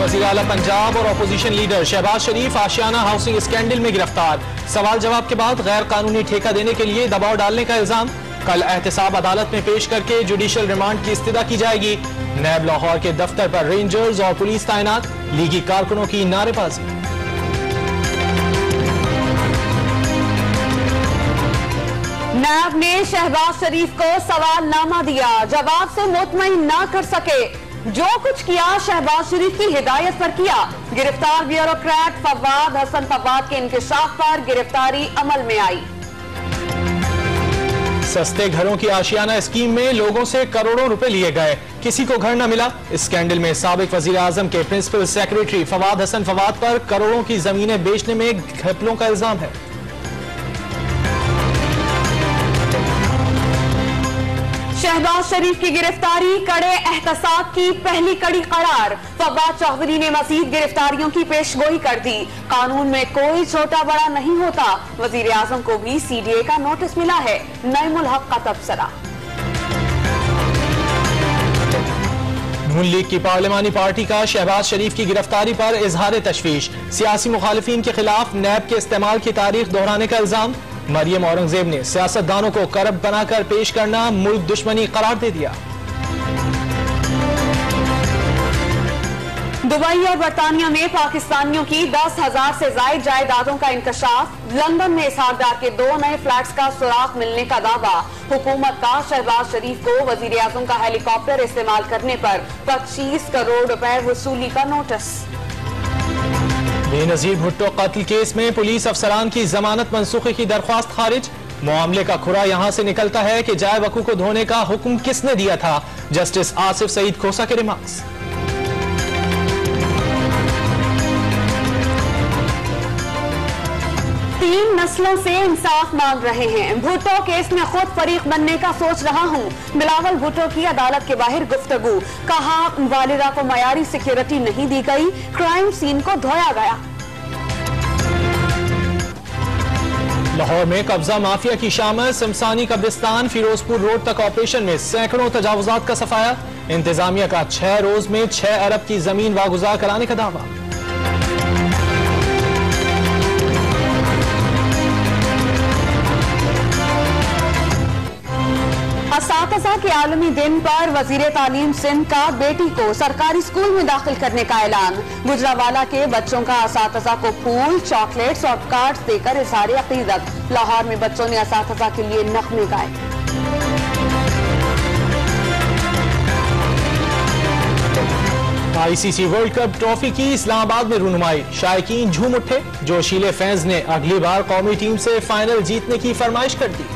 वज़ीर आला पंजाब और अपोजिशन लीडर शहबाज शरीफ आशियाना हाउसिंग स्कैंडल में गिरफ्तार। सवाल जवाब के बाद गैर कानूनी ठेका देने के लिए दबाव डालने का इल्जाम। कल एहतसाब अदालत में पेश करके जुडिशल रिमांड की इस्तदा की जाएगी। नैब लाहौर के दफ्तर पर रेंजर्स और पुलिस तैनात, लीगी कारकुनों की नारेबाजी। नैब ने शहबाज शरीफ को सवालनामा दिया, जवाब से मुतमईन ना कर सके। जो कुछ किया शहबाज शरीफ की हिदायत पर किया। गिरफ्तार ब्यूरोक्रेट फवाद हसन फवाद के इंकशाफ पर गिरफ्तारी अमल में आई। सस्ते घरों की आशियाना स्कीम में लोगों से करोड़ों रुपए लिए गए, किसी को घर न मिला। इस स्कैंडल में साबिक वजीर आजम के प्रिंसिपल सेक्रेटरी फवाद हसन फवाद पर करोड़ों की जमीनें बेचने में घपलों का इल्जाम है। शहबाज शरीफ की गिरफ्तारी कड़े एहतसाब की पहली कड़ी करार। फवाद चौधरी ने मजीद गिरफ्तारियों की पेशगोई कर दी। कानून में कोई छोटा बड़ा नहीं होता। वजीर आजम को भी CDA का नोटिस मिला है। नईमुल हक का तबसरा। नून लीग की पार्लिमानी पार्टी का शहबाज शरीफ की गिरफ्तारी पर इजहार तशवीश। सियासी मुखालिफिन के खिलाफ नैब के इस्तेमाल की तारीख दोहराने का इल्जाम। मरियम औरंगजेब ने सियासतदानों को करप्ट बनाकर पेश करना मुल्क दुश्मनी करार दे दिया। दुबई और बरतानिया में पाकिस्तानियों की 10,000 से ज्यादा जायदादों का इंकशाफ। लंदन में इसहाकदार के 2 नए फ्लैट्स का सुराग मिलने का दावा। हुकूमत का शहबाज शरीफ को वजीर आजम का हेलीकॉप्टर इस्तेमाल करने पर 25 करोड़ रुपए वसूली का नोटिस। बेनजीर भुट्टो कत्ल केस में पुलिस अफसरान की जमानत मनसूखी की दरख्वास्त खारिज। मामले का खुरा यहां से निकलता है कि जाए वकू को धोने का हुक्म किसने दिया था। जस्टिस आसिफ सईद खोसा के रिमार्क्स। 3 नस्लों से इंसाफ मांग रहे हैं। भुट्टो केस में खुद फरीक बनने का सोच रहा हूं। बिलावल भुट्टो की अदालत के बाहर गुफ्तगू। कहा वालिदा को मयारी सिक्योरिटी नहीं दी गई, क्राइम सीन को धोया गया। लाहौर में कब्जा माफिया की शामल शमशानी कब्रिस्तान फिरोजपुर रोड तक ऑपरेशन में सैकड़ों तजावुजात का सफाया। इंतजामिया का 6 रोज में 6 अरब की जमीन वागुजार कराने का दावा। असातिज़ा के आलमी दिन पर वजीर तालीम सिंध का बेटी को सरकारी स्कूल में दाखिल करने का ऐलान। गुजरावाला के बच्चों का असातिज़ा को फूल, चॉकलेट्स और कार्ड्स देकर इज़हार अक़ीदत। लाहौर में बच्चों ने असातिज़ा के लिए नग़मे गाए। ICC वर्ल्ड कप ट्रॉफी की इस्लामाबाद में रुनुमाई। शायकीन झूम उठे। जोशीले फैंस ने अगली बार कौमी टीम से फाइनल जीतने की फरमाइश कर दी।